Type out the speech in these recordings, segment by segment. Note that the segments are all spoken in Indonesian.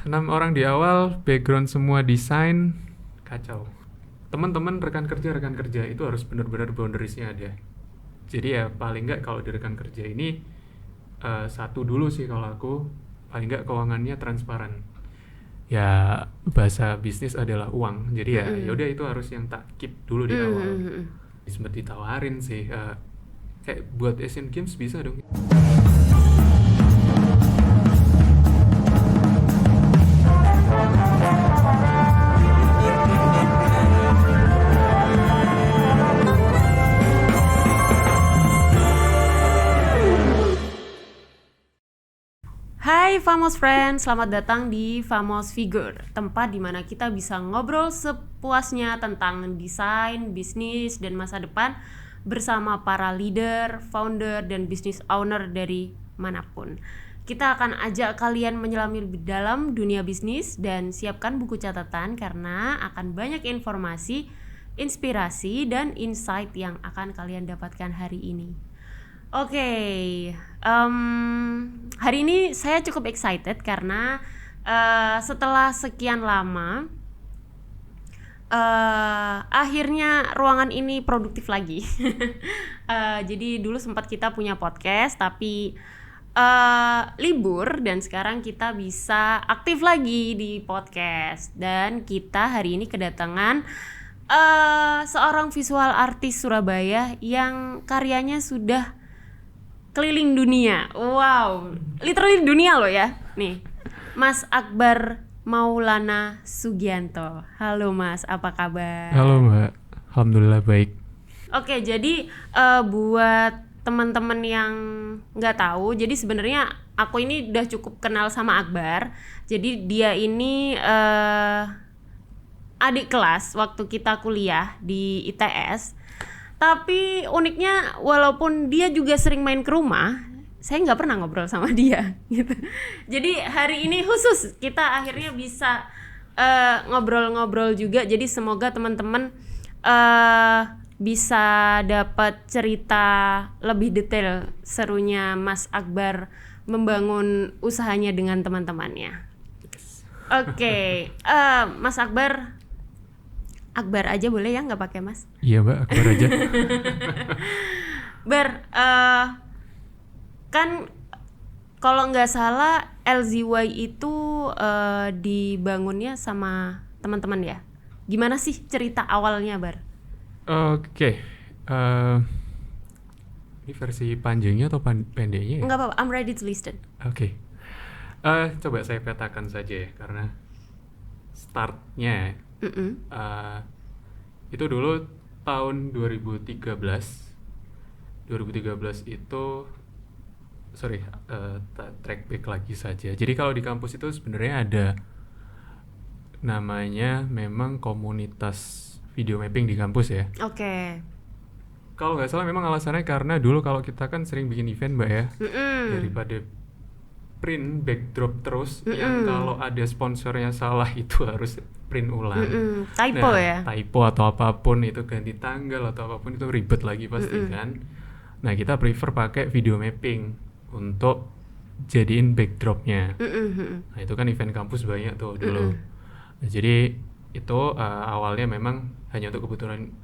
6 orang di awal, background semua desain, kacau. Teman-teman rekan kerja itu harus benar-benar boundariesnya ada. Jadi ya paling nggak kalau di rekan kerja ini satu dulu sih kalau aku, paling nggak keuangannya transparan. Ya bahasa bisnis adalah uang. Jadi ya udah itu harus yang tak keep dulu di awal. Sempat ditawarin sih kayak buat Asian Games bisa dong. Hai Famos Friends, selamat datang di Famos Figure, tempat di mana kita bisa ngobrol sepuasnya tentang desain, bisnis, dan masa depan bersama para leader, founder, dan business owner dari manapun. Kita akan ajak kalian menyelami lebih dalam dunia bisnis dan siapkan buku catatan karena akan banyak informasi, inspirasi, dan insight yang akan kalian dapatkan hari ini. Oke, hari ini saya cukup excited karena setelah sekian lama akhirnya ruangan ini produktif lagi. Jadi dulu sempat kita punya podcast tapi libur dan sekarang kita bisa aktif lagi di podcast. Dan kita hari ini kedatangan seorang visual artis Surabaya yang karyanya sudah keliling dunia. Wow, literally dunia loh ya. Nih, Mas Akbar Maulana Sugianto. Halo Mas, apa kabar? Halo Mbak, alhamdulillah baik. Oke, jadi buat teman-teman yang nggak tahu, jadi sebenarnya aku ini udah cukup kenal sama Akbar. Jadi dia ini adik kelas waktu kita kuliah di ITS. Tapi uniknya walaupun dia juga sering main ke rumah, saya nggak pernah ngobrol sama dia gitu. Jadi hari ini khusus kita akhirnya bisa ngobrol-ngobrol juga. Jadi semoga teman-teman bisa dapat cerita lebih detail serunya Mas Akbar membangun usahanya dengan teman-temannya. Oke, Mas Akbar aja boleh ya, nggak pakai Mas? Iya Mbak, Akbar aja. Bar, kan kalau nggak salah LZY itu dibangunnya sama teman-teman ya. Gimana sih cerita awalnya, Bar? Oke, ini versi panjangnya atau pendeknya ya? Nggak apa-apa, I'm ready to listen. Oke. Coba saya petakan saja ya, karena startnya itu dulu tahun 2013 itu track back lagi saja. Jadi kalau di kampus itu sebenarnya ada namanya memang komunitas video mapping di kampus ya. Oke. Kalau nggak salah memang alasannya karena dulu kalau kita kan sering bikin event Mbak ya, daripada print backdrop terus yang kalau ada sponsornya salah itu harus print ulang. Typo ya? Typo atau apapun itu ganti tanggal atau apapun itu ribet lagi pasti kan. Nah kita prefer pakai video mapping untuk jadiin backdropnya. Nah itu kan event kampus banyak tuh dulu. Nah, jadi itu awalnya memang hanya untuk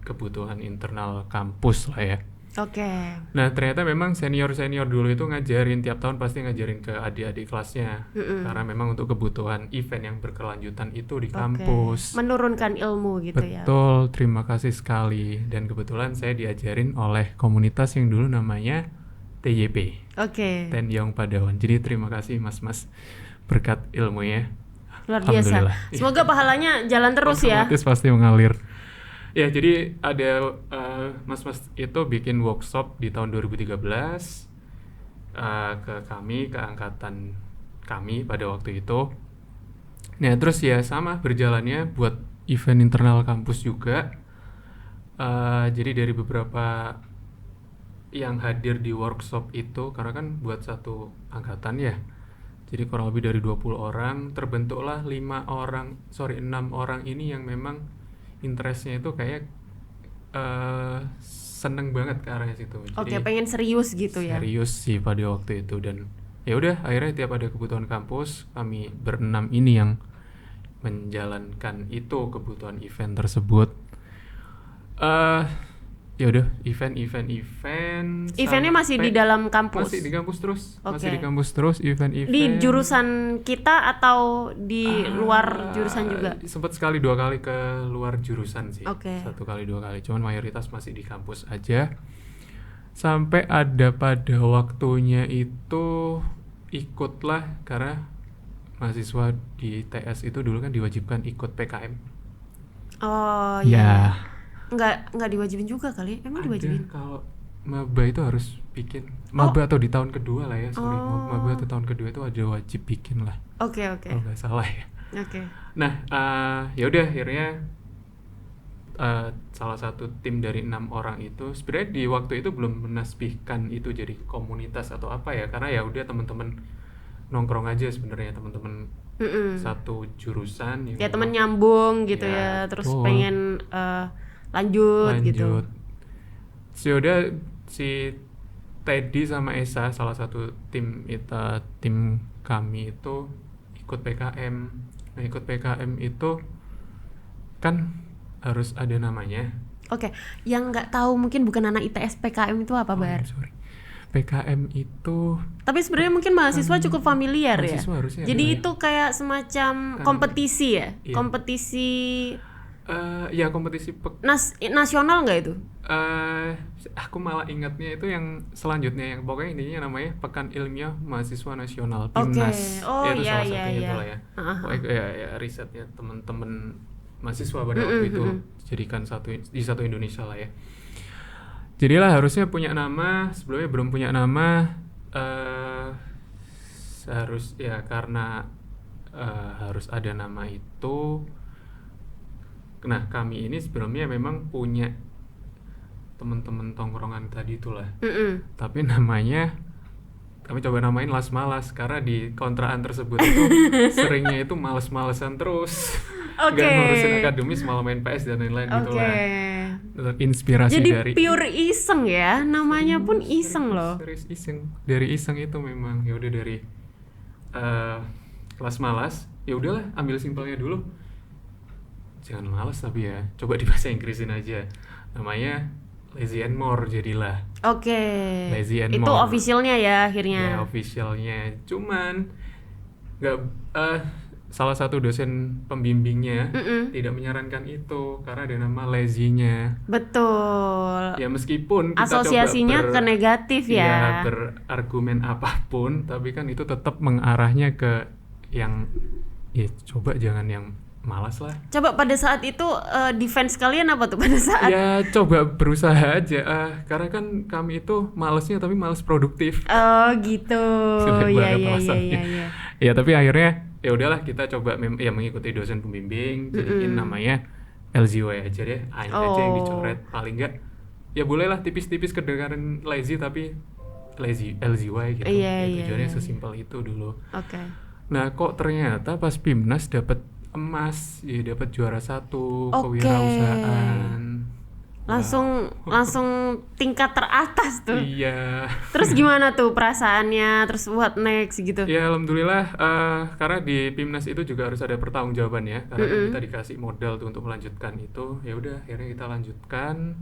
kebutuhan internal kampus lah ya. Oke. Nah ternyata memang senior dulu itu ngajarin, tiap tahun pasti ngajarin ke adik-adik kelasnya. Karena memang untuk kebutuhan event yang berkelanjutan itu di kampus. Menurunkan ilmu gitu ya. Betul, terima kasih sekali. Dan kebetulan saya diajarin oleh komunitas yang dulu namanya TYP. Oke. Ten Young Padawan. Jadi terima kasih mas-mas berkat ilmunya. Luar biasa. Semoga pahalanya jalan terus ya. Otomatis pasti mengalir. Ya, jadi ada mas-mas itu bikin workshop di tahun 2013 ke kami, ke angkatan kami pada waktu itu. Nah, terus ya sama berjalannya buat event internal kampus juga. Jadi dari beberapa yang hadir di workshop itu, karena kan buat satu angkatan ya. Jadi kurang lebih dari 20 orang, terbentuklah 6 orang ini yang memang interestnya itu kayak seneng banget ke arahnya situ. Oke, pengen serius gitu ya. Serius sih pada waktu itu dan ya udah akhirnya tiap ada kebutuhan kampus kami berenam ini yang menjalankan itu kebutuhan event tersebut. Ya udah Eventnya masih di dalam kampus. masih di kampus terus. Oke. Masih di kampus terus event-event Di jurusan kita atau di luar jurusan juga? Sempat sekali 2 kali ke luar jurusan sih. Oke. 1 kali 2 kali, cuman mayoritas masih di kampus aja. Sampai ada pada waktunya itu ikutlah, karena mahasiswa di TS itu dulu kan diwajibkan ikut PKM. Oh Ya, iya. Nggak diwajibin juga kali. Emang diwajibin? kalau maba itu harus bikin maba atau di tahun kedua lah ya, sorry. Maba atau tahun kedua itu ada wajib bikin lah, Oke. kalau nggak salah ya. Oke. Nah, ya udah akhirnya salah satu tim dari 6 orang itu sebenarnya di waktu itu belum menasbihkan itu jadi komunitas atau apa ya, karena ya udah teman-teman nongkrong aja sebenarnya, teman-teman satu jurusan yang Ya temen memang nyambung gitu Ya, ya, terus betul. pengen lanjut gitu. So, yaudah si Teddy sama Esa, salah satu tim kami itu ikut PKM. Nah, ikut PKM itu kan harus ada namanya. Oke, yang nggak tahu mungkin bukan anak ITS, PKM itu apa, Bar? Sorry. PKM itu Tapi sebenarnya mungkin mahasiswa cukup familiar ya. mahasiswa harusnya Jadi ada ya. itu kayak semacam kompetisi ya? Iya. Kompetisi ya kompetisi nasional nggak itu? aku malah ingatnya itu yang selanjutnya, yang pokoknya intinya namanya Pekan Ilmiah Mahasiswa Nasional, Oke. PIMNAS. Oh, Ya, itu iya, salah iya, satunya iya. itulah ya. Pokoknya ya risetnya teman-teman mahasiswa pada waktu itu jadikan satu Indonesia lah ya. Jadilah harusnya punya nama, sebelumnya belum punya nama. Seharus ya, karena harus ada nama itu. Nah, kami ini sebelumnya memang punya teman-teman tongkrongan tadi itulah. Tapi namanya kami coba namain Las Malas, karena di kontraan tersebut itu seringnya itu males-malesan terus. Oke. Nggak ngurusin akademis, malah main PS dan lain-lain gitu Oke. lah. Inspirasi Jadi dari pure iseng ya, namanya pun iseng loh. serius iseng. Dari iseng itu memang ya udah dari Las Malas, ya udahlah ambil simpelnya dulu. Jangan malas tapi ya, coba di bahasa Inggrisin aja. Namanya Lazy and More jadilah. Oke. Lazy and Itu More. officialnya ya Ya, akhirnya. officialnya. Cuman nggak salah satu dosen pembimbingnya tidak menyarankan itu karena ada nama lazy-nya. Betul. Ya meskipun kita Asosiasinya coba ke negatif ya. berargumen apapun, tapi kan itu tetap mengarahnya ke yang ya coba jangan yang malas lah. Coba pada saat itu defense kalian apa tuh pada saat? Ya coba berusaha aja, karena kan kami itu malesnya tapi males produktif. Oh gitu. Jelek Iya banget iya alasannya. iya. Ya tapi akhirnya ya udahlah kita coba mengikuti dosen pembimbing, jadiin namanya LZY aja deh, aja yang dicoret, paling enggak ya bolehlah tipis-tipis kedengaran lazy tapi lazy LZY gitu. Iya, Ya, iya, tujuannya iya. sesimpel itu dulu. Oke. Nah kok ternyata pas PIMNAS dapat emas, ya dapat juara 1 Oke. kewirausahaan. Langsung tingkat teratas tuh. Iya. Terus gimana tuh perasaannya? Terus what next gitu? Ya alhamdulillah, karena di PIMNAS itu juga harus ada pertanggungjawaban ya, karena kan kita dikasih modal tuh untuk melanjutkan itu. Ya udah akhirnya kita lanjutkan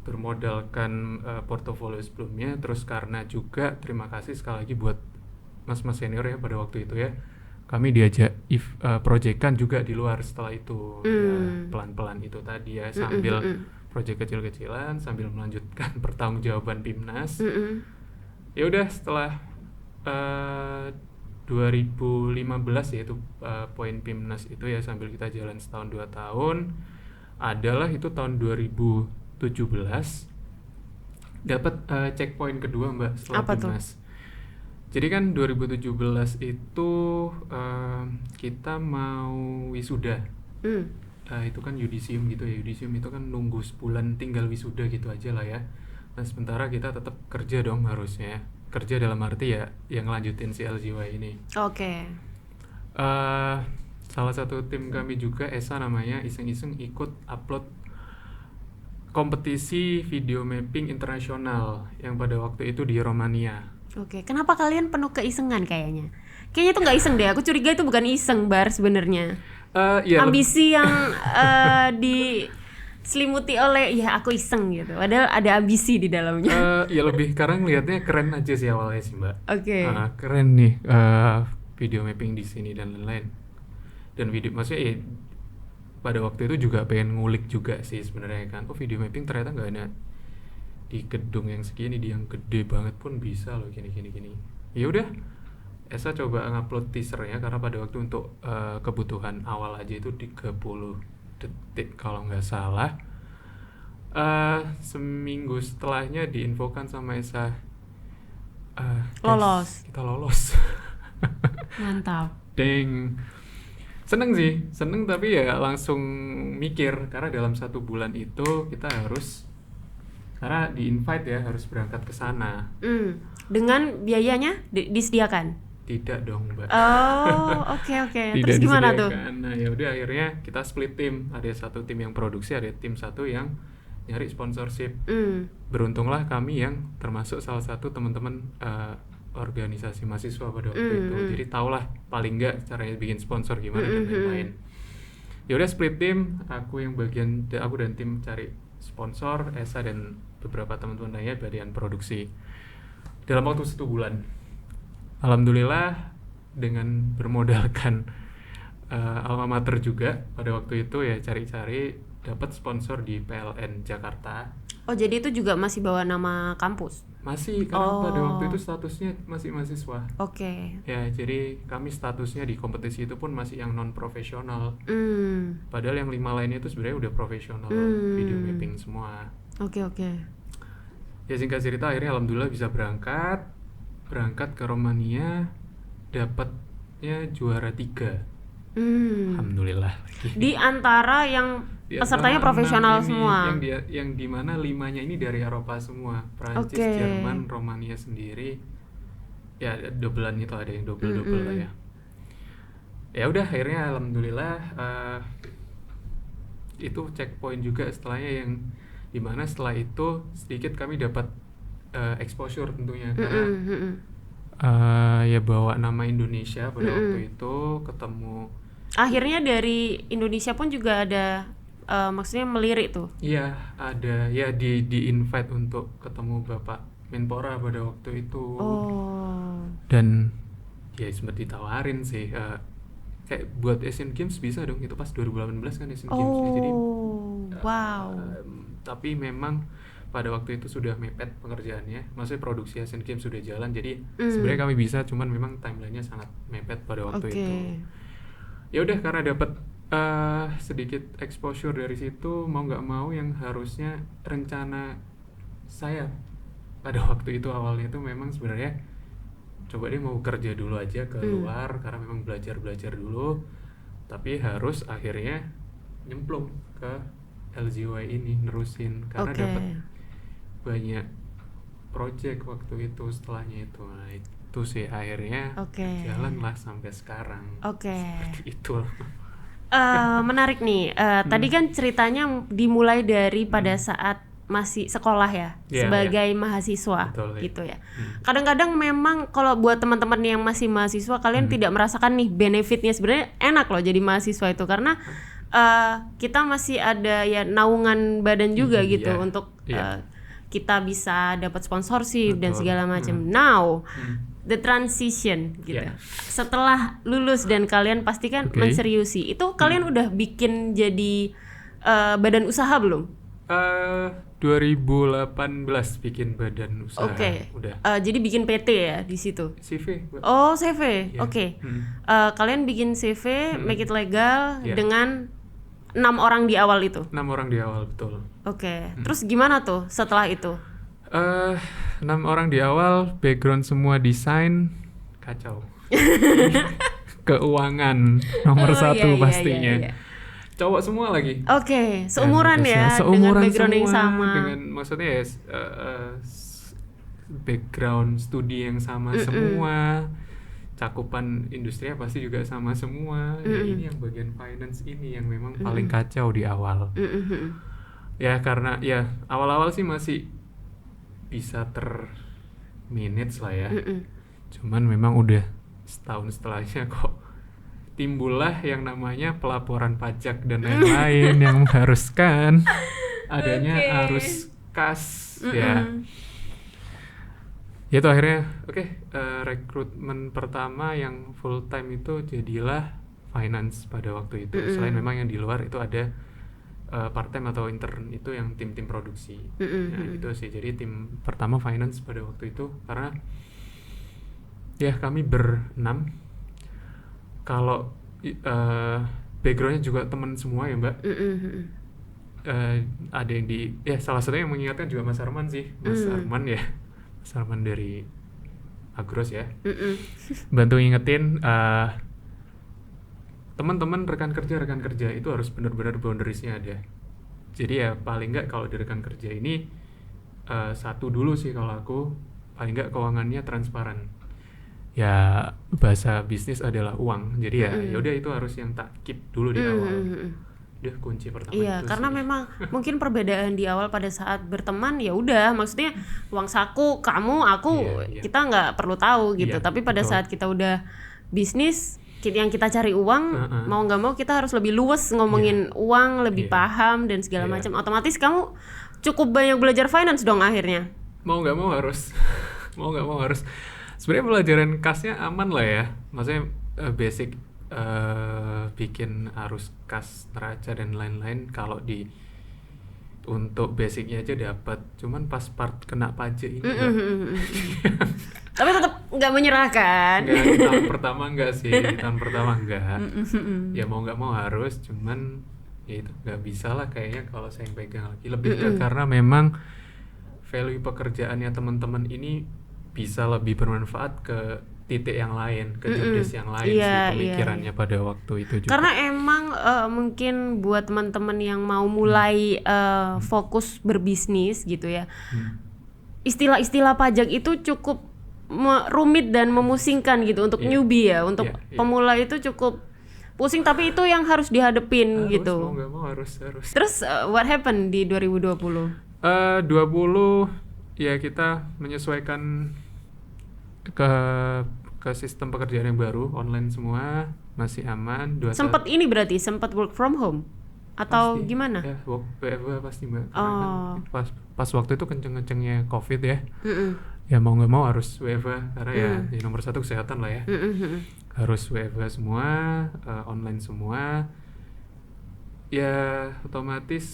bermodalkan portofolio sebelumnya. Terus karena juga terima kasih sekali lagi buat mas-mas senior ya pada waktu itu ya, kami diajak proyekan juga di luar setelah itu. Ya, pelan-pelan itu tadi ya, sambil proyek kecil-kecilan sambil melanjutkan pertanggungjawaban PIMNAS. Ya udah setelah 2015 ya itu poin PIMNAS itu ya, sambil kita jalan setahun 2 tahun, adalah itu tahun 2017 dapat checkpoint kedua Mbak setelah Apa tuh? PIMNAS. Jadi kan 2017 itu kita mau wisuda. Itu kan yudisium gitu ya. Yudisium itu kan nunggu sebulan tinggal wisuda gitu aja lah ya. Nah sementara kita tetap kerja dong harusnya. Kerja dalam arti ya yang ngelanjutin si LZY ini. Oke. Salah satu tim kami juga, Esa namanya, iseng-iseng ikut upload kompetisi video mapping internasional yang pada waktu itu di Romania. Oke, kenapa kalian penuh keisengan kayaknya? Kayaknya itu nggak iseng deh. Aku curiga itu bukan iseng bar sebenarnya. Ya Ambisi yang diselimuti oleh ya aku iseng gitu. Padahal ada ambisi di dalamnya. ya lebih karena ngelihatnya keren aja sih awalnya sih Mbak. Oke. Keren nih video mapping di sini dan lain-lain. Dan video maksudnya ya, pada waktu itu juga pengen ngulik juga sih sebenarnya kan. Oh video mapping ternyata nggak ada di gedung yang segini, di yang gede banget pun bisa loh gini. Ya udah, Esa coba ngupload teasernya karena pada waktu untuk kebutuhan awal aja itu 30 detik kalau nggak salah. Seminggu setelahnya diinfokan sama Esa, guys, Lolos. kita lolos. Mantap. Deng. Seneng tapi ya langsung mikir karena dalam 1 bulan itu kita harus, karena di invite ya harus berangkat ke sana. Dengan biayanya disediakan? Tidak dong Mbak. Oh, oke. Tidak Terus gimana tuh? disediakan. Nah ya udah akhirnya kita split tim. Ada satu tim yang produksi, ada tim satu yang nyari sponsorship. Beruntunglah kami yang termasuk salah satu teman-teman organisasi mahasiswa pada waktu itu. Jadi tahulah paling nggak caranya bikin sponsor gimana dan lain-lain. Ya udah split tim. Aku dan tim cari sponsor, Esa dan beberapa teman-teman lainnya bagian produksi. Dalam waktu 1 bulan. Alhamdulillah dengan bermodalkan alma mater juga pada waktu itu ya cari-cari dapat sponsor di PLN Jakarta. Oh, jadi itu juga masih bawa nama kampus? Masih, karena pada waktu itu statusnya masih mahasiswa. Oke. Ya, jadi kami statusnya di kompetisi itu pun masih yang non profesional. Padahal yang 5 lainnya itu sebenarnya udah profesional video mapping semua. Oke. Ya singkat cerita akhirnya alhamdulillah bisa berangkat ke Romania, dapatnya juara 3. Alhamdulillah. Di antara yang pesertanya profesional semua. Yang di mana 5-nya ini dari Eropa semua, Prancis, Jerman, Romania sendiri. Ya dobelan itu ada yang double lah ya. Ya udah akhirnya alhamdulillah itu checkpoint juga setelahnya, yang dimana setelah itu sedikit kami dapat exposure tentunya karena ya bawa nama Indonesia pada waktu itu, ketemu. Akhirnya dari Indonesia pun juga ada maksudnya melirik tuh. Iya, ada ya di invite untuk ketemu Bapak Menpora pada waktu itu. Dan ya sempat ditawarin sih kayak buat Asian Games bisa dong, itu pas 2018 kan Asian Games ya. Jadi wow. Tapi memang pada waktu itu sudah mepet pengerjaannya, maksudnya produksi Asian Games sudah jalan, jadi sebenarnya kami bisa, cuman memang timelinenya sangat mepet pada waktu itu. Ya udah, karena dapat sedikit exposure dari situ, mau nggak mau yang harusnya rencana saya pada waktu itu awalnya itu memang sebenarnya coba dia mau kerja dulu aja ke luar karena memang belajar dulu, tapi harus akhirnya nyemplung ke LGY ini nerusin karena dapat banyak project waktu itu setelahnya itu. Nah, itu sih akhirnya jalan lah sampai sekarang. Seperti itu. Menarik nih. Tadi kan ceritanya dimulai dari pada saat masih sekolah ya, sebagai mahasiswa. Betul, gitu ya. Kadang-kadang memang kalau buat teman-teman yang masih mahasiswa, kalian tidak merasakan nih benefitnya. Sebenarnya enak loh jadi mahasiswa itu karena kita masih ada ya naungan badan juga gitu untuk kita bisa dapat sponsorship dan segala macam. Now the transition gitu. Setelah lulus dan kalian pasti kan menseriusi. Itu kalian udah bikin jadi badan usaha belum? 2018 bikin badan usaha. Udah. Jadi bikin PT ya di situ. CV. Oh, CV. Oke. Kalian bikin CV, make it legal dengan 6 orang di awal itu. 6 orang di awal, betul. Terus gimana tuh setelah itu? 6 orang di awal, background semua desain, kacau. Keuangan nomor 1 pastinya. Iya. Cowok semua lagi. Seumuran ya, dengan background yang sama. Dengan maksudnya background studi yang sama semua. Cakupan industrinya pasti juga sama semua. Ya ini yang bagian finance ini yang memang paling kacau di awal. Ya karena ya awal-awal sih masih bisa minutes lah ya. Mm-mm. Cuman memang udah setahun setelahnya kok timbullah yang namanya pelaporan pajak dan lain-lain yang mengharuskan adanya Oke. arus kas ya. Mm-mm. Ya itu akhirnya rekrutmen pertama yang full time itu jadilah finance pada waktu itu. Mm-mm. Selain memang yang di luar itu ada part time atau intern itu yang tim-tim produksi. Mm-mm. Nah itu sih, jadi tim pertama finance pada waktu itu karena ya kami berenam. Kalau backgroundnya juga teman semua ya Mbak. Mm-mm. Ada yang salah satunya yang mengingatkan juga Mas Arman sih, Mas Mm. Arman ya, Mas Arman dari Agros ya, Mm-mm. bantu ngingetin teman-teman rekan kerja itu harus benar-benar boundariesnya ada. Jadi ya paling nggak kalau di rekan kerja ini satu dulu sih kalau aku, paling nggak keuangannya transparan. Ya bahasa bisnis adalah uang, jadi ya Mm-mm. udah itu harus yang tak keep dulu di awal. Mm-mm. Udah kunci pertama Iya, itu karena sih. memang mungkin perbedaan di awal pada saat berteman ya udah, maksudnya uang saku kamu aku Iya. kita nggak perlu tahu gitu. Iya, Tapi pada betul. saat kita udah bisnis, yang kita cari uang, Uh-uh. mau nggak mau kita harus lebih luas ngomongin uang, lebih Iya. paham dan segala Iya. macam. Otomatis kamu cukup banyak belajar finance dong akhirnya. Mau nggak mau harus sebenarnya pelajaran kasnya aman lah ya, maksudnya basic bikin arus kas neraca dan lain-lain kalau untuk basicnya aja dapat, cuman pas part kena pajak ini Mbak, Tapi tetap nggak menyerahkan. nggak, tahun pertama enggak sih, tahun pertama enggak, ya mau nggak mau harus, cuman ya itu nggak bisa lah kayaknya kalau saya yang pegang lagi, lebih ke karena memang value pekerjaannya teman-teman ini bisa lebih bermanfaat ke titik yang lain, ke job desk yang lain Iya, sih iya, pemikirannya pada waktu itu juga. Karena emang mungkin buat teman-teman yang mau mulai fokus berbisnis gitu ya, istilah-istilah pajak itu cukup rumit dan memusingkan gitu untuk Iya. newbie ya, untuk Iya, iya. pemula itu cukup pusing, tapi itu yang harus dihadepin Harus, mau gitu. nggak mau harus. Terus what happened di 2020? 20 ya kita menyesuaikan ke sistem pekerjaan yang baru, online semua, masih aman. 21 Sempat work from home atau pasti. gimana? Ya, WFH pasti Mbak. Karena kan pas waktu itu kenceng-kencengnya COVID ya. Mm-mm. Ya mau nggak mau harus WFH karena ya nomor satu kesehatan lah ya. Mm-mm. Harus WFH semua, online semua. Ya otomatis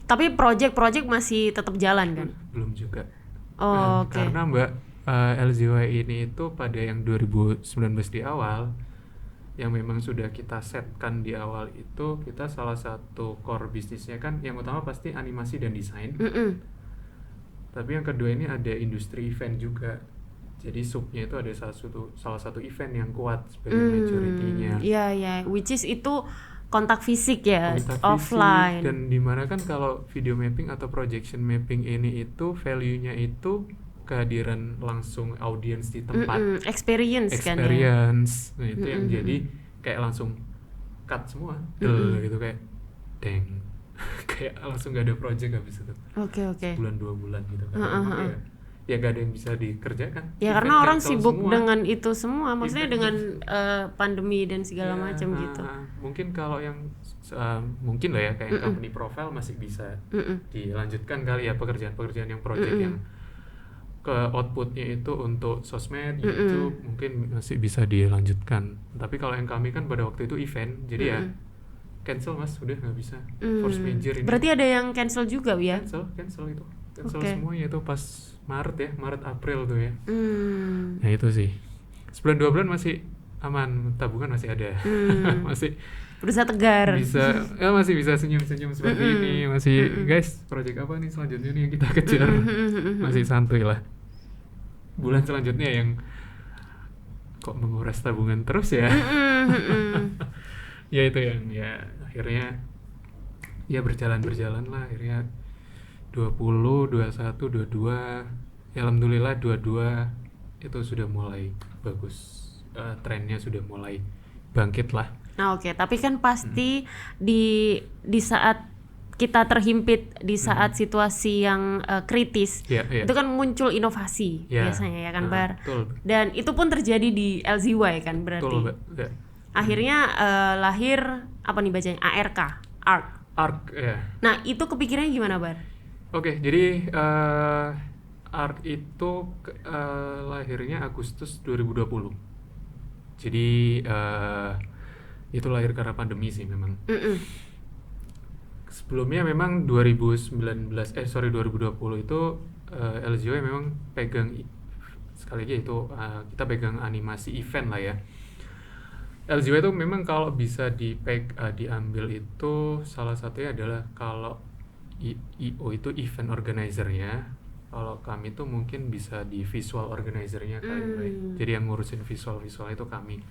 Tapi project masih tetap jalan kan? belum juga. Oh, oke. Karena Mbak, LZY ini itu pada yang 2019 di awal, yang memang sudah kita setkan di awal itu, kita salah satu core bisnisnya kan yang utama pasti animasi dan desain. Mm-mm. Tapi yang kedua ini ada industri event juga. Jadi subnya itu ada salah satu event yang kuat sebagai majority-nya. Iya, which is itu kontak fisik ya, Kontak fisik, offline. dan dimana kan kalau video mapping atau projection mapping ini itu value-nya itu kehadiran langsung audiens di tempat, Experience kan ya. experience. Nah itu yang jadi kayak langsung cut semua gitu, kayak deng kayak langsung gak ada project habis itu, Oke. bulan 2 bulan gitu kan. Memang ya gak ada yang bisa dikerjakan Ya Event karena orang cancel sibuk semua. dengan itu semua, maksudnya Event dengan pandemi dan segala Ya, macam gitu. Mungkin kalau yang mungkin lah ya kayak company profile masih bisa dilanjutkan kali ya, pekerjaan-pekerjaan yang project yang ke outputnya itu untuk sosmed, YouTube mungkin masih bisa dilanjutkan. Tapi kalau yang kami kan pada waktu itu event, jadi ya cancel mas, udah nggak bisa. Force major ini. Berarti ada yang cancel juga ya? Cancel itu, cancel Oke. semuanya itu pas Maret ya, Maret April tuh ya. Hmm. Nah itu sih, sebulan 2 bulan masih aman, tabungan masih ada, masih Berusaha tegar. masih bisa senyum-senyum seperti ini, masih guys, project apa nih selanjutnya nih yang kita kejar, masih santuy lah. Bulan selanjutnya yang kok menguras tabungan terus ya, ya itu yang ya akhirnya ya berjalan lah, akhirnya 20, 21, 22, ya alhamdulillah 22 itu sudah mulai bagus, trennya sudah mulai bangkit lah. Nah, oke, tapi kan pasti di saat kita terhimpit di saat situasi yang kritis, Iya. itu kan muncul inovasi Iya. biasanya ya kan Bar. Betul. Dan itu pun terjadi di LZY kan berarti. Betul, Mbak. Ya. Akhirnya lahir apa nih bacanya, ARK. ARK ya. Nah itu kepikirannya gimana Bar? Oke, jadi ARK itu lahirnya Agustus 2020. Jadi itu lahir karena pandemi sih memang. Sebelumnya memang 2020 itu LZY memang pegang sekali lagi itu kita pegang animasi event lah ya. LZY itu memang kalau bisa diambil itu salah satunya adalah kalau IO itu event organizer-nya, kalau kami tuh mungkin bisa di visual organizer-nya kali Mbak. Jadi yang ngurusin visual itu kami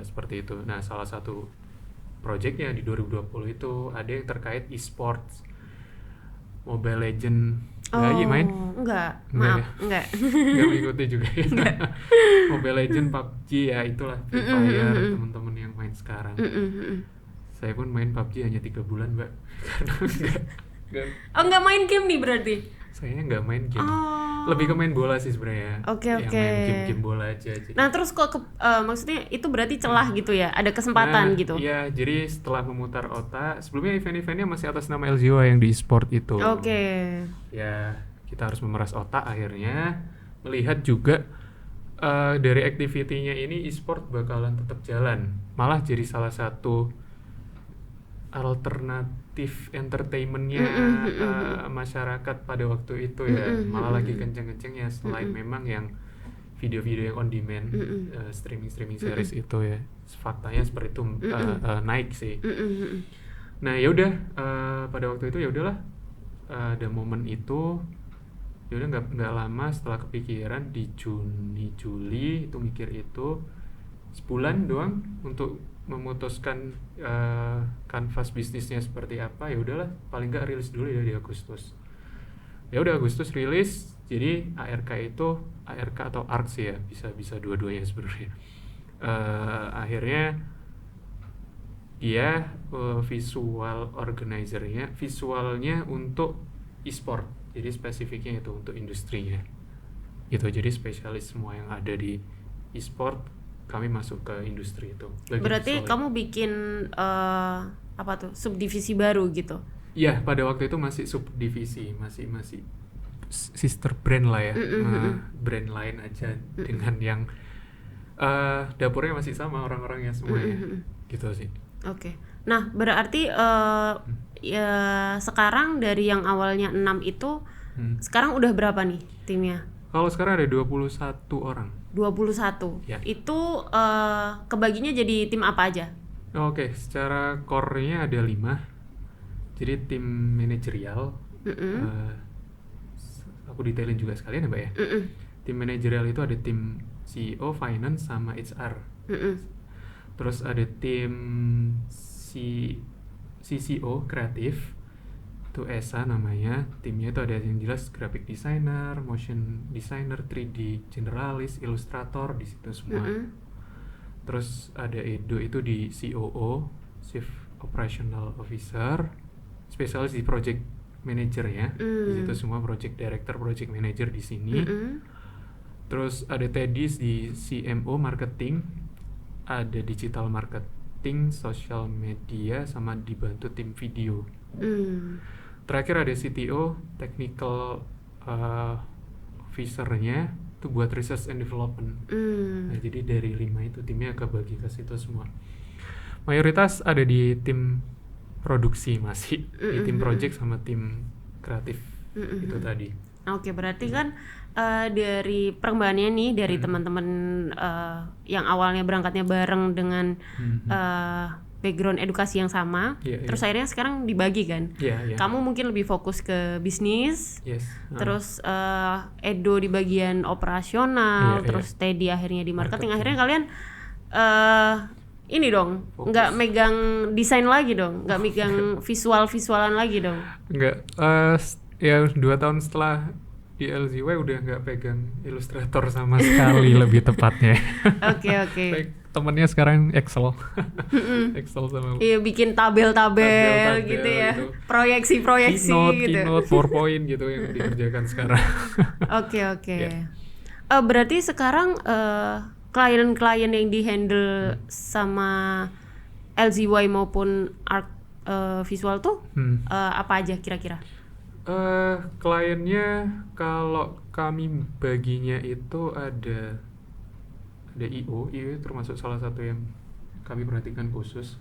seperti itu. Nah, salah satu projectnya di 2020 itu ada yang terkait e-sports, Mobile Legend. Iya main? Enggak, Enggak maaf, ya? enggak. Nggak mengikuti juga ya. Mobile Legend, PUBG ya itulah Free Fire, teman-teman yang main sekarang. Saya pun main PUBG hanya 3 bulan Mbak. Karena Enggak main game nih berarti? saya nggak main game. Oh. Lebih ke main bola sih sebenarnya. Oke. Yang main game bola aja. Jadi. Nah terus kok maksudnya itu berarti celah gitu ya, ada kesempatan gitu? Iya, jadi setelah memutar otak, sebelumnya event-eventnya masih atas nama LZY yang di e-sport itu. Oke. Ya, kita harus memeras otak akhirnya, melihat juga dari activity-nya ini e-sport bakalan tetap jalan. Malah jadi salah satu alternatif entertainmentnya masyarakat pada waktu itu ya. Malah lagi kenceng-kencengnya selain memang yang video-video yang on demand, streaming series itu ya. Faktanya seperti itu naik sih. Nah ya udah pada waktu itu ya udahlah ada momen itu. Ya udah nggak lama setelah kepikiran di Juni-Juli itu mikir itu sebulan doang untuk memutuskan kanvas bisnisnya seperti apa. Ya udahlah paling nggak rilis dulu ya di Agustus. Ya udah Agustus rilis. Jadi ARK atau ARK sih ya, bisa dua-duanya sebenarnya. Akhirnya dia visual organizer-nya, visualnya untuk e-sport. Jadi spesifiknya itu untuk industrinya. Gitu. Jadi spesialis semua yang ada di e-sport kami masuk ke industri itu. Berarti kamu bikin apa tuh, subdivisi baru gitu? Iya, pada waktu itu masih subdivisi, masih sister brand lah ya, brand lain aja dengan yang dapurnya masih sama orang-orangnya semuanya, gitu sih. Oke. Nah berarti ya sekarang dari yang awalnya 6 itu sekarang udah berapa nih timnya? Kalau sekarang ada 21 orang. 21. Ya. Itu kebaginya jadi tim apa aja? Oke, secara core-nya ada 5. Jadi tim manajerial. Aku detailin juga sekalian ya Mbak ya. Tim manajerial itu ada tim CEO, finance, sama HR. Terus ada tim CCO, kreatif. Itu ESA namanya. Timnya itu ada yang jelas graphic designer, motion designer, 3D generalis, ilustrator di situ semua. Terus ada Edo itu di COO, Chief Operational Officer, spesialis di project manager ya. Di situ semua project director, project manager di sini. Terus ada Teddy di CMO marketing, ada digital marketing, social media, sama dibantu tim video. Terakhir ada CTO, technical officer-nya itu buat research and development. Nah, jadi dari 5 itu timnya kebagi ke situ semua. Mayoritas ada di tim produksi masih, di tim project sama tim kreatif itu tadi. Oke, berarti kan dari perkembangannya nih dari teman-teman yang awalnya berangkatnya bareng dengan background edukasi yang sama, terus akhirnya sekarang dibagi kan. Kamu mungkin lebih fokus ke bisnis, terus Edo di bagian operasional, terus Teddy akhirnya di marketing. Akhirnya kalian ini dong, fokus. Nggak megang desain lagi dong, nggak megang visualan lagi dong. Nggak, ya 2 tahun setelah di LZY udah nggak pegang ilustrator sama sekali lebih tepatnya. Oke. temennya sekarang Excel. Excel sama Iya, bikin tabel-tabel tabel-tabel gitu ya, gitu. proyeksi-proyeksi gitu. Keynote, PowerPoint gitu yang dikerjakan sekarang. Oke. Ya. Berarti sekarang klien-klien yang dihandle sama LZY maupun Arc Visual tuh apa aja kira-kira? Kliennya kalau kami baginya itu ada IO termasuk salah satu yang kami perhatikan khusus.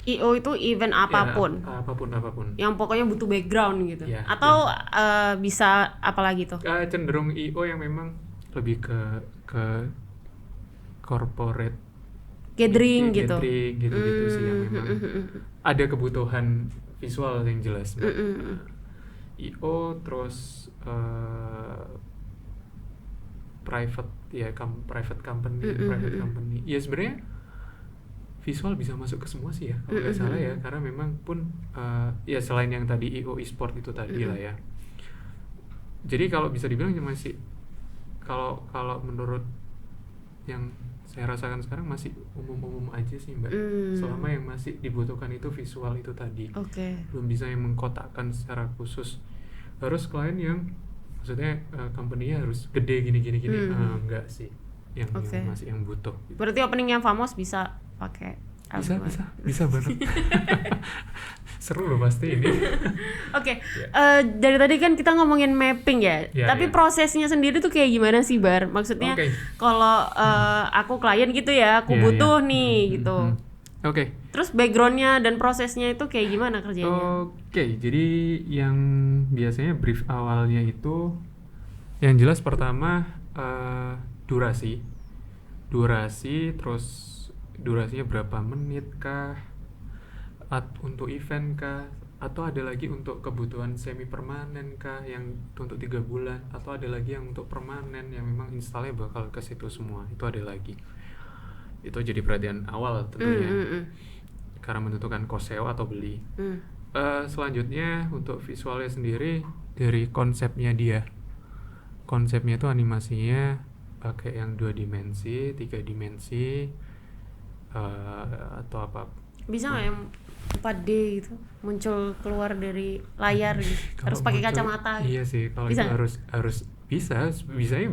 IO itu event apapun, Ya, apapun. yang pokoknya butuh background gitu, Ya, atau bisa apa lagi tuh? Cenderung IO yang memang lebih ke corporate Gathering gitu. gitu sih, yang memang ada kebutuhan visual yang jelas. IO terus private company. Ya sebenarnya visual bisa masuk ke semua sih ya kalau nggak salah ya, karena memang pun ya selain yang tadi IO e-sport itu tadi lah ya. Jadi kalau bisa dibilang masih kalau menurut yang saya rasakan sekarang masih umum-umum aja sih Mbak. Selama yang masih dibutuhkan itu visual itu tadi. Belum bisa yang mengkotakkan secara khusus. Harus klien yang maksudnya company-nya harus gede gini. Enggak sih. Yang masih yang butuh. Berarti opening yang famous bisa pakai bisa banget. Seru loh pasti ini. Dari tadi kan kita ngomongin mapping ya, tapi prosesnya sendiri tuh kayak gimana sih Bar? Maksudnya kalau aku klien gitu ya, aku butuh nih gitu. Terus backgroundnya dan prosesnya itu kayak gimana kerjanya? Jadi yang biasanya brief awalnya itu yang jelas pertama durasi, terus durasinya berapa menit kah, untuk event kah, atau ada lagi untuk kebutuhan semi permanen kah yang untuk 3 bulan, atau ada lagi yang untuk permanen yang memang installnya bakal ke situ semua, itu ada lagi. Itu jadi perhatian awal tentunya karena menentukan cost sewa atau beli. Selanjutnya untuk visualnya sendiri dari konsepnya itu animasinya pakai yang 2 dimensi, 3 dimensi, atau apa, bisa nggak yang 4D gitu muncul keluar dari layar gitu? Harus pakai kacamata gitu. Iya sih, kalau itu harus bisanya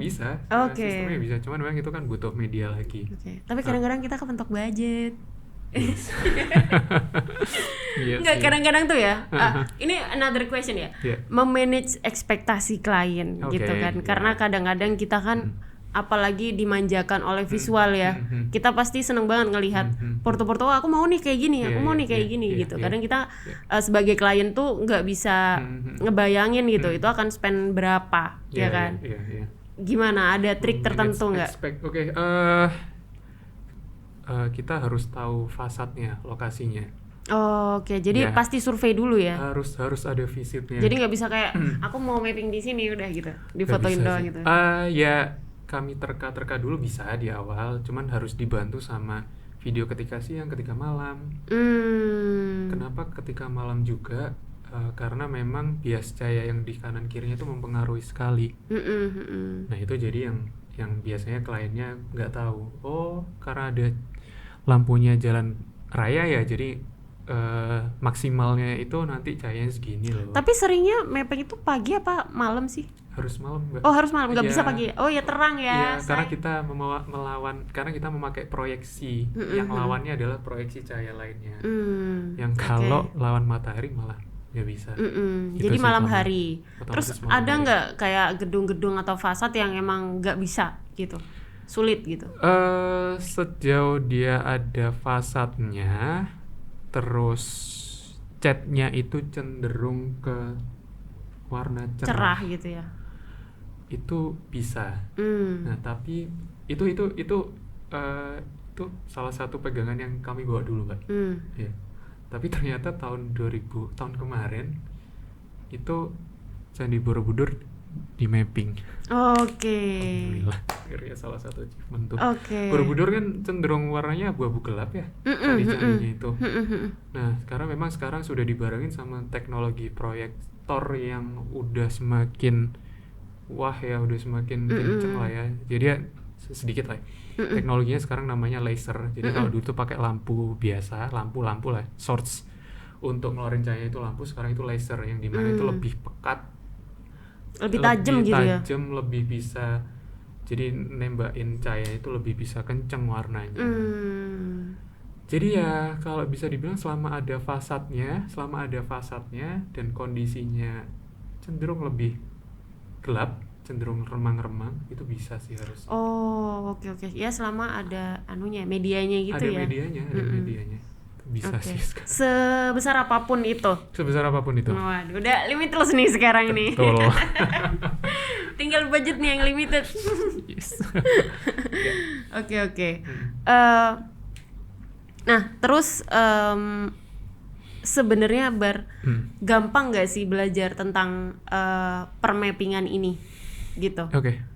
bisa. Sistemnya bisa, cuman memang itu kan butuh media lagi. Tapi kadang-kadang kita kepentok budget. Iya Nggak, sih. kadang-kadang tuh ya. Ini another question ya. Memanage ekspektasi klien gitu kan. Karena kadang-kadang kita kan apalagi dimanjakan oleh visual ya. Kita pasti seneng banget ngelihat porto-porto, aku mau nih kayak gini, aku mau nih kayak gini gitu. Kadang kita sebagai klien tuh nggak bisa ngebayangin gitu, itu akan spend berapa, ya kan? Gimana? Ada trik tertentu nggak? Kita harus tahu fasadnya, lokasinya. Jadi pasti survei dulu ya. Harus ada visitnya. Jadi nggak bisa kayak aku mau mapping di sini udah gitu, difotoin doang gitu. Ya kami terka dulu bisa di awal, cuman harus dibantu sama video ketika siang, ketika malam. Kenapa ketika malam juga? Karena memang bias cahaya yang di kanan kirinya itu mempengaruhi sekali. Nah itu jadi yang biasanya kliennya nggak tahu. Karena ada lampunya jalan raya ya, jadi maksimalnya itu nanti cahayanya segini loh. Tapi seringnya mapping itu pagi apa malam sih? Harus malam Mbak. Harus malam, nggak bisa pagi. Ya terang ya. Karena kita karena kita memakai proyeksi, yang lawannya adalah proyeksi cahaya lainnya. Yang kalau lawan matahari malah nggak bisa. Jadi malam hari. Terus ada nggak kayak gedung-gedung atau fasad yang emang nggak bisa gitu, sulit gitu? Sejauh dia ada fasadnya, terus catnya itu cenderung ke warna cerah gitu ya, itu bisa. Nah tapi itu salah satu pegangan yang kami bawa dulu Mbak. Ya. Tapi ternyata tahun kemarin itu Candi Borobudur di mapping. Alhamdulillah, akhirnya salah satu achievement tuh. Borobudur kan cenderung warnanya abu-abu gelap ya, candi-candinya itu. Nah sekarang sudah dibarengin sama teknologi proyektor yang udah semakin udah semakin kenceng lah ya. Jadi sedikit lah. Teknologinya sekarang namanya laser. Jadi kalau dulu tuh pakai lampu biasa, lampu lah, source untuk ngeluarin cahaya itu lampu, sekarang itu laser yang dimana itu lebih pekat, Lebih tajam gitu ya. tajam, lebih bisa, jadi nembakin cahaya itu lebih bisa kenceng warnanya. Jadi ya kalau bisa dibilang selama ada fasadnya dan kondisinya cenderung lebih gelap, cenderung remang-remang, itu bisa sih harusnya. Oh, oke. Ya selama ada anunya, medianya gitu Ada ya. medianya, bisa Oke. sih sekarang. Sebesar apapun itu. Sebesar apapun itu. Waduh, udah limitless nih sekarang nih. Betul. Tinggal budget nih yang limited. Yes. Oke. Nah, terus sebenarnya gampang nggak sih belajar tentang permappingan ini, gitu? Oke.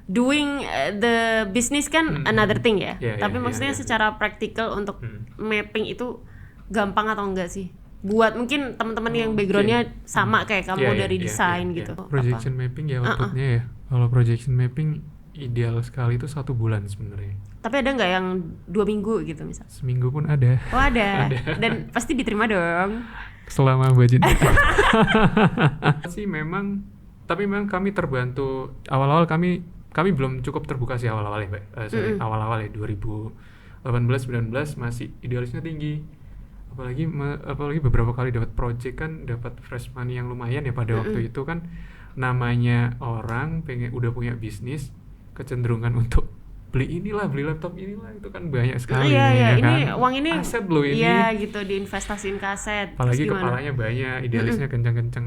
Doing the business kan another thing ya. Yeah, Tapi yeah, maksudnya yeah. secara praktikal untuk mapping itu gampang atau enggak sih? Buat mungkin teman-teman yang backgroundnya sama kayak kamu dari desain gitu. Projection mapping ya outputnya ya. Kalau projection mapping ideal sekali itu 1 bulan sebenarnya. Tapi ada nggak yang 2 minggu gitu misal? Seminggu pun ada. Oh ada. Dan pasti diterima dong. Selama budget. Sih memang, tapi memang kami terbantu awal-awal kami belum cukup terbuka sih awal-awal ya, Mbak. Awal-awal ya 2018-19 masih idealisnya tinggi. Apalagi beberapa kali dapat project kan, dapat fresh money yang lumayan ya pada waktu itu kan. Namanya orang udah punya bisnis, kecenderungan untuk beli laptop inilah, itu kan banyak sekali. Iya, kan? ini uang ini aset loh ini. Iya gitu, diinvestasiin ke aset. Apalagi terus gimana? kepalanya banyak, idealisnya kencang-kencang.